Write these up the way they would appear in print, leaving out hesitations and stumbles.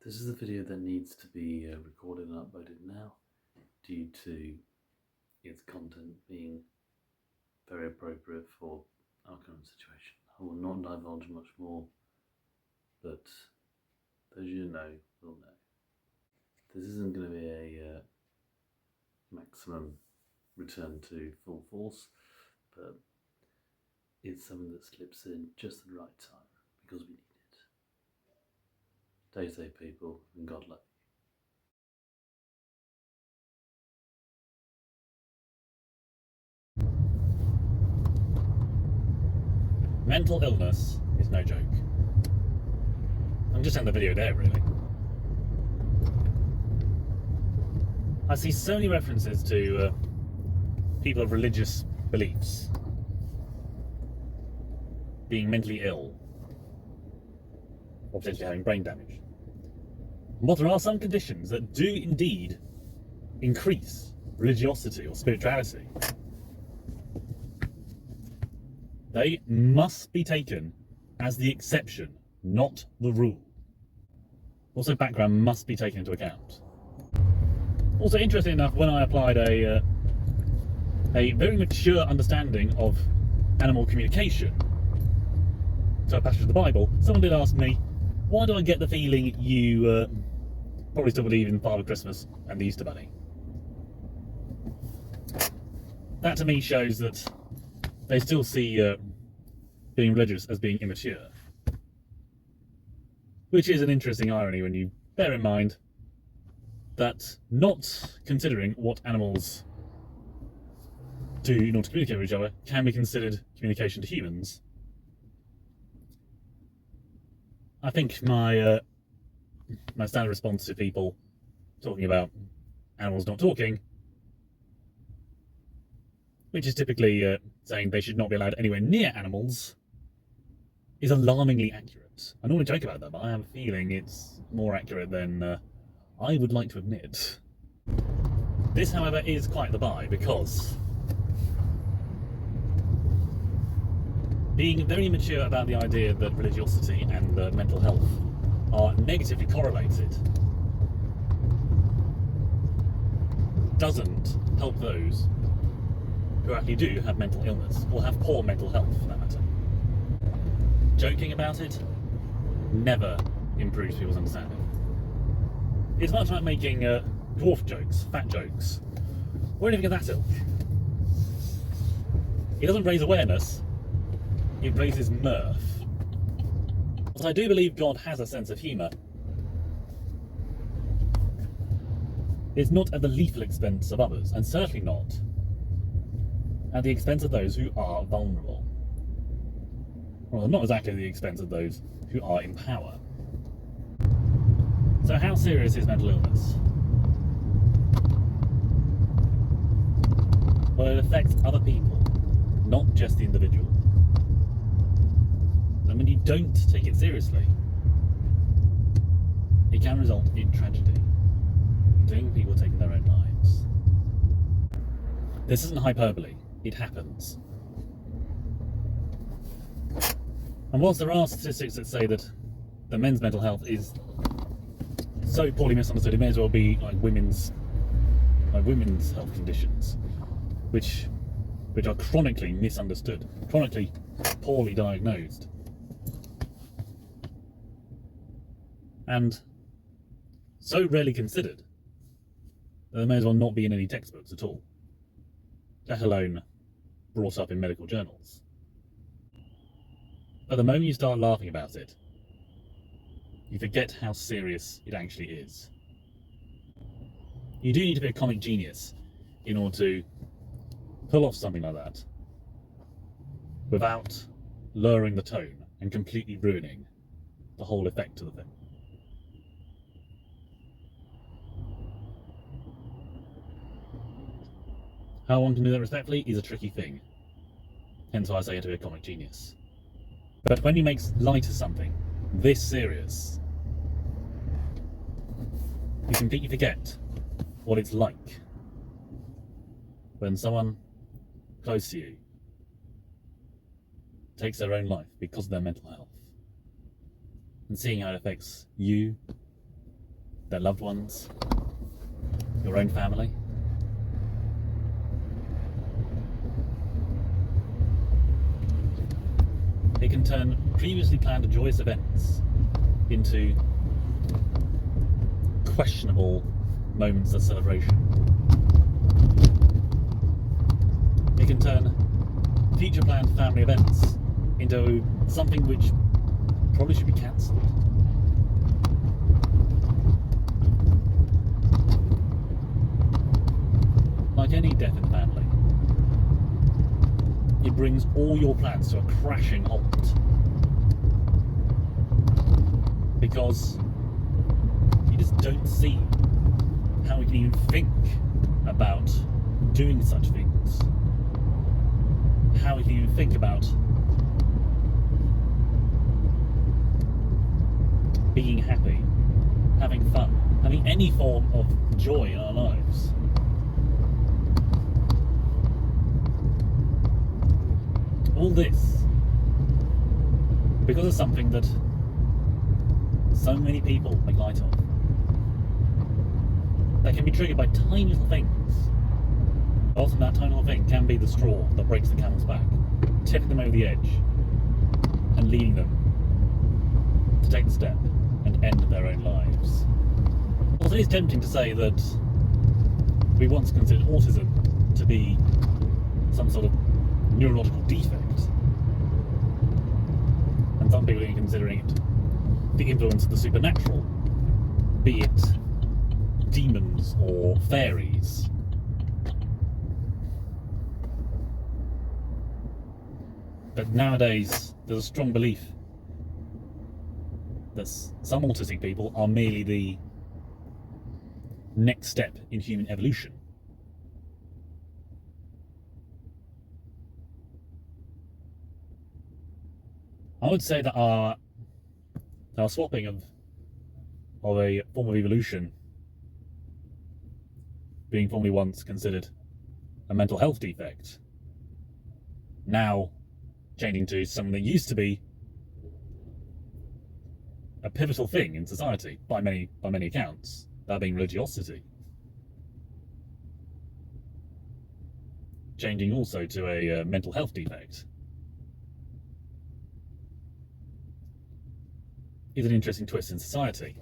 This is a video that needs to be recorded and uploaded now due to its content being very appropriate for our current situation. I will not divulge much more, but those you know will know. This isn't going to be a maximum return to full force, but it's something that slips in just at the right time because we need it. Stay safe, people, and God love you. Mental illness is no joke. I'm just in the video there, really. I see so many references to people of religious beliefs being mentally ill or potentially having brain damage. But there are some conditions that do indeed increase religiosity or spirituality. They must be taken as the exception, not the rule. Also, background must be taken into account. Also, interesting enough, when I applied a very mature understanding of animal communication to a passage of the Bible, someone did ask me, why do I get the feeling you probably still believe in Father Christmas and the Easter Bunny? That to me shows that they still see being religious as being immature. Which is an interesting irony when you bear in mind that not considering what animals do in order to communicate with each other can be considered communication to humans. I think my standard response to people talking about animals not talking, which is typically saying they should not be allowed anywhere near animals, is alarmingly accurate. I normally joke about that, but I have a feeling it's more accurate than I would like to admit. This, however, is quite the buy, because being very mature about the idea that religiosity and mental health are negatively correlated doesn't help those who actually do have mental illness, or have poor mental health for that matter. Joking about it never improves people's understanding. It's much like making dwarf jokes, fat jokes, or anything of that ilk. It doesn't raise awareness, it raises mirth. But I do believe God has a sense of humour. It's not at the lethal expense of others, and certainly not at the expense of those who are vulnerable. Well, not exactly at the expense of those who are in power. So how serious is mental illness? Well, it affects other people, not just the individual. And when you don't take it seriously, it can result in tragedy, including people taking their own lives. This isn't hyperbole, it happens. And whilst there are statistics that say that the men's mental health is so poorly misunderstood, it may as well be like women's health conditions, which are chronically misunderstood, chronically poorly diagnosed, and so rarely considered that they may as well not be in any textbooks at all, let alone brought up in medical journals. But the moment you start laughing about it, you forget how serious it actually is. You do need to be a comic genius in order to pull off something like that without lowering the tone and completely ruining the whole effect of the thing. How one can do that respectfully is a tricky thing. Hence why I say you have to be a comic genius. But when you make light of something this serious, you completely forget what it's like when someone close to you takes their own life because of their mental health, and seeing how it affects you their loved ones, your own family. It can turn previously planned joyous events into questionable moments of celebration. It can turn future planned family events into something which probably should be cancelled. Like any death in the family, it brings all your plans to a crashing halt. Because you just don't see how we can even think about doing such things. How we can even think about being happy, having fun, having any form of joy in our lives. All this because of something that so many people make light of. That can be triggered by tiny little things. Often that tiny little thing can be the straw that breaks the camel's back, tipping them over the edge and leading them to take the step and end their own lives. Also, it is tempting to say that we once considered autism to be some sort of neurological defect, and some people are considering it the influence of the supernatural, be it demons or fairies. But nowadays there's a strong belief that some autistic people are merely the next step in human evolution. I would say that our swapping of a form of evolution, being formerly once considered a mental health defect, now changing to something that used to be a pivotal thing in society by many accounts, that being religiosity, changing also to a mental health defect, is an interesting twist in society.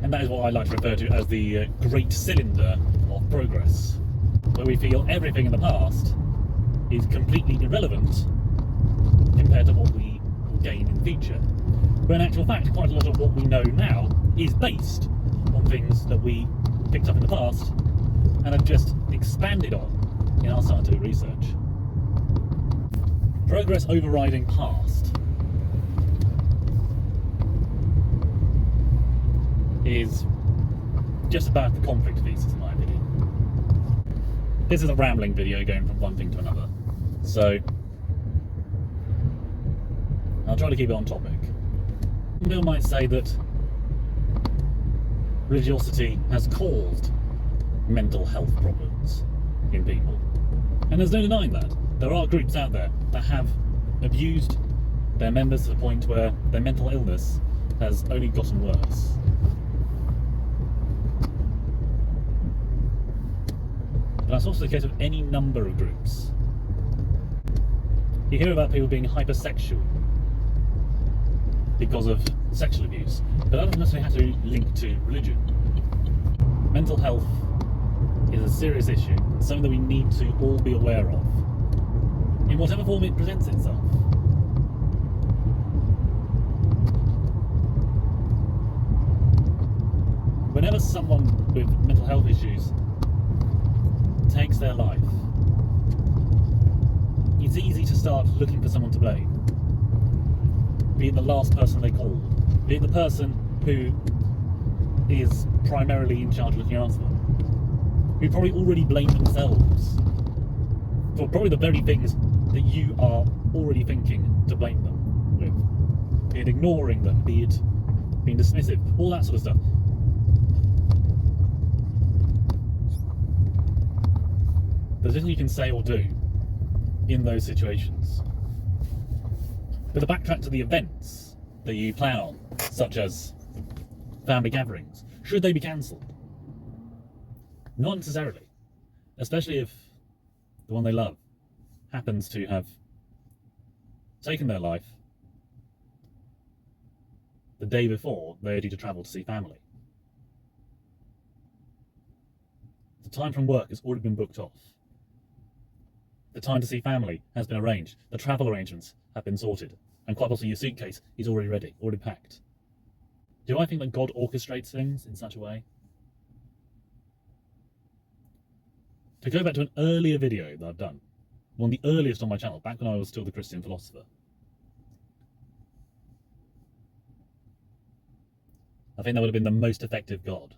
And that is what I like to refer to as the great cylinder of progress, where we feel everything in the past is completely irrelevant compared to what we will gain in the future. But in actual fact, quite a lot of what we know now is based on things that we picked up in the past and have just expanded on in our scientific research. Progress overriding past is just about the conflict thesis, in my opinion. This is a rambling video going from one thing to another, so I'll try to keep it on topic. People might say that religiosity has caused mental health problems in people, and there's no denying that. There are groups out there that have abused their members to the point where their mental illness has only gotten worse. But that's also the case with any number of groups. You hear about people being hypersexual because of sexual abuse, but that doesn't necessarily have to be linked to religion. Mental health is a serious issue, something that we need to all be aware of, in whatever form it presents itself. Whenever someone with mental health issues takes their life, it's easy to start looking for someone to blame. Be it the last person they call, be it the person who is primarily in charge of looking after them, who probably already blame themselves for probably the very things that you are already thinking to blame them with. Be it ignoring them, be it being dismissive, all that sort of stuff. There's little you can say or do in those situations. But to backtrack to the events that you plan on, such as family gatherings, should they be cancelled? Not necessarily, especially if the one they love happens to have taken their life the day before they're due to travel to see family. The time from work has already been booked off. The time to see family has been arranged. The travel arrangements have been sorted. And quite possibly your suitcase is already ready, already packed. Do I think that God orchestrates things in such a way? To go back to an earlier video that I've done, one of the earliest on my channel, back when I was still the Christian philosopher, I think that would have been the most effective God.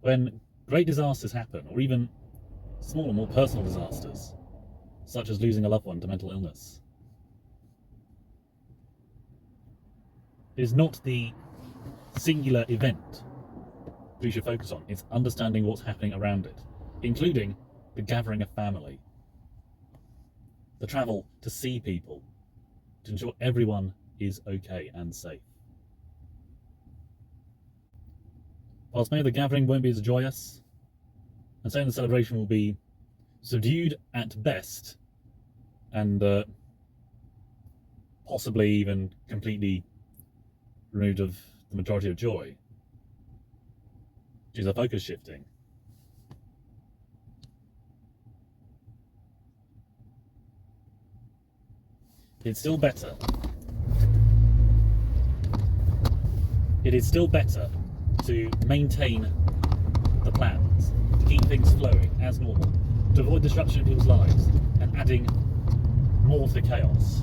When great disasters happen, or even smaller, more personal disasters, such as losing a loved one to mental illness, it is not the singular event we should focus on. It's understanding what's happening around it, including the gathering of family, the travel to see people, to ensure everyone is okay and safe. Whilst maybe the gathering won't be as joyous, and so the celebration will be subdued at best, and possibly even completely removed of the majority of joy, which is a focus shifting. It's still better. It is still better to maintain the plans, to keep things flowing as normal, to avoid disruption in people's lives and adding more to the chaos.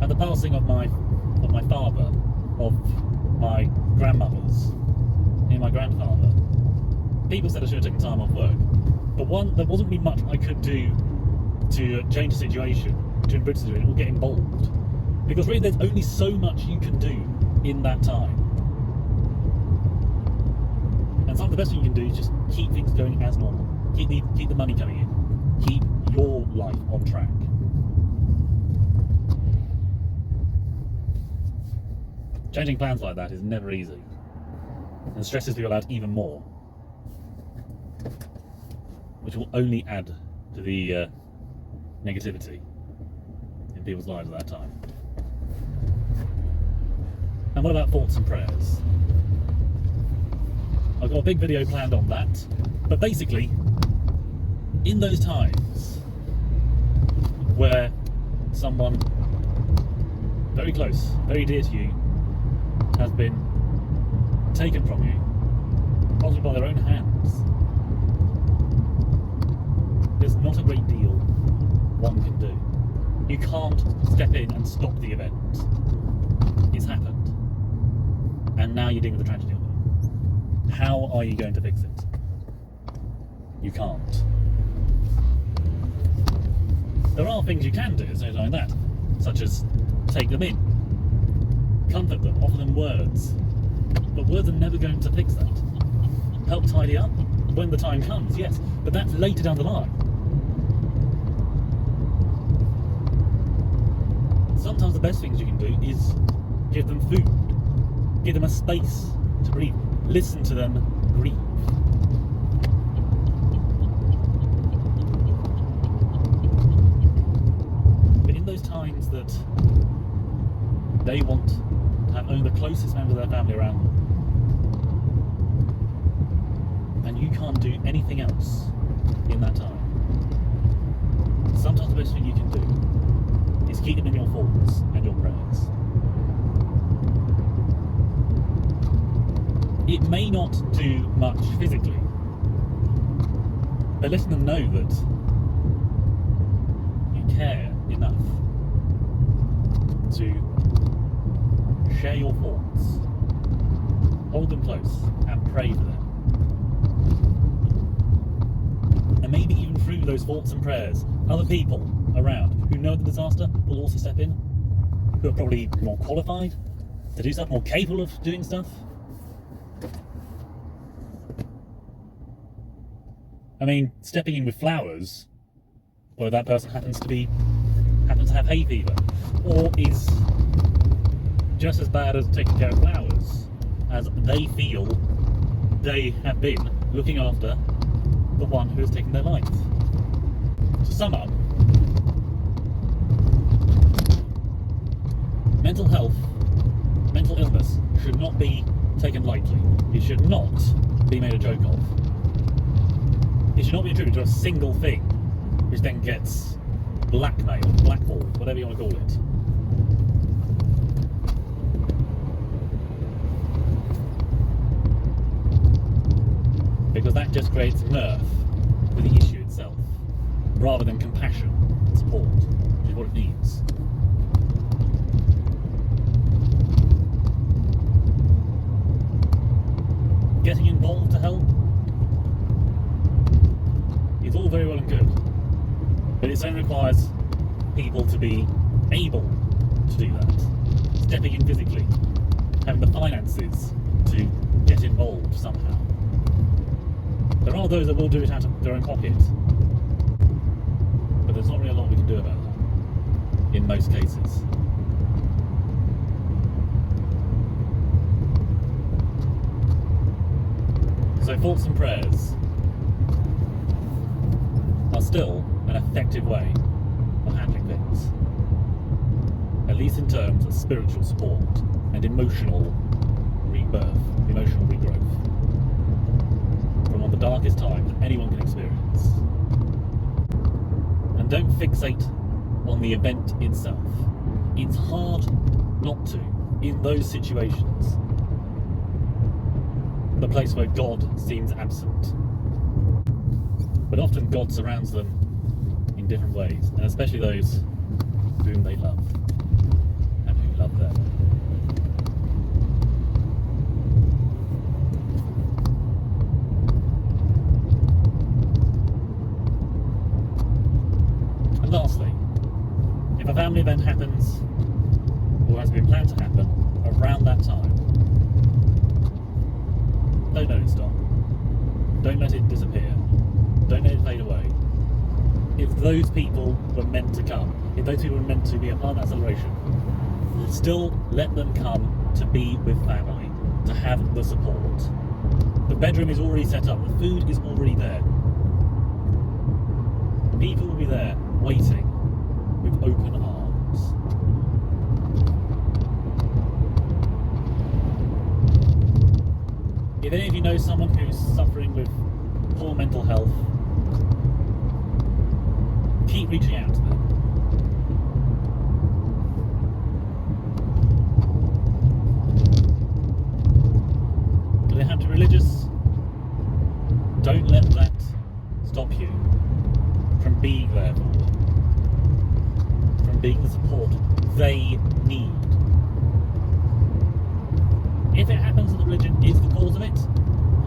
At the passing of my father, of my grandmothers, and my grandfather, people said I should have taken time off work. But one, there wasn't really much I could do to change the situation, to improve the situation, or get involved. Because really there's only so much you can do in that time. And some of the best thing you can do is just keep things going as normal. Keep the money coming in. Keep your life on track. Changing plans like that is never easy, and stresses people out even more, which will only add to the negativity in people's lives at that time. And what about thoughts and prayers? I've got a big video planned on that, but basically, in those times where someone very close, very dear to you, has been taken from you, possibly by their own hands, there's not a great deal one can do. You can't step in and stop the event. It's happened. And now you're dealing with the tragedy of it. How are you going to fix it? You can't. There are things you can do, something like that, such as take them in, comfort them, offer them words. But words are never going to fix that. Help tidy up when the time comes, yes, but that's later down the line. Sometimes the best things you can do is give them food, give them a space to breathe, listen to them grieve. But in those times that they want to have only the closest members of their family around them, and you can't do anything else in that time, sometimes the best thing you can do is keep them in your thoughts and your prayers. It may not do much physically, but letting them know that you care enough to share your thoughts, hold them close, and pray for them. And maybe even through those thoughts and prayers, other people around who know the disaster will also step in, who are probably more qualified to do stuff, more capable of doing stuff. I mean, stepping in with flowers, whether that person happens to have hay fever, or is just as bad as taking care of flowers, as they feel they have been looking after the one who has taken their life. To sum up, mental health, mental illness should not be taken lightly. It should not be made a joke of. It should not be attributed to a single thing, which then gets blackmailed, blackballed, whatever you want to call it. Because that just creates mirth with the issue itself, rather than compassion and support, which is what it needs. Getting involved to help is all very well and good, but it only requires people to be able to do that, stepping in physically, having the finances to get involved somehow. There are those that will do it out of their own pocket, but there's not really a lot we can do about that in most cases. So thoughts and prayers are still an effective way of handling things, at least in terms of spiritual support and emotional rebirth, emotional regrowth from one of the darkest times that anyone can experience. And don't fixate on the event itself. It's hard not to in those situations, the place where God seems absent. But often God surrounds them in different ways, and especially those whom they love and who love them. And lastly, if a family event happens, or has been planned to happen, around that time, don't let it stop. Don't let it disappear. Don't let it fade away. If those people were meant to come, if those people were meant to be a part of that celebration, still let them come to be with family, to have the support. The bedroom is already set up, the food is already there. People will be there, waiting, with open arms. If any of you know someone who's suffering with poor mental health, keep reaching out to them. Do they have to be religious? Don't let that stop you from being there for them, from being the support they need. If it happens that the religion is the cause of it,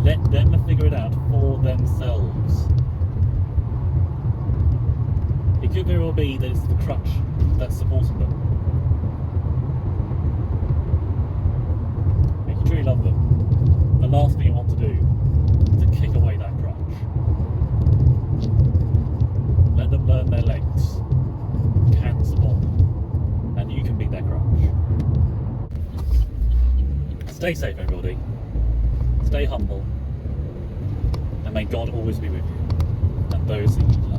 let them figure it out for themselves. It could very well be that it's the crutch that's supporting them. If you truly love them, the last thing you want to do is to kick away that crutch. Let them learn their legs can support them, and you can be their crutch. Stay safe, everybody. Stay humble. And may God always be with you and those that you love.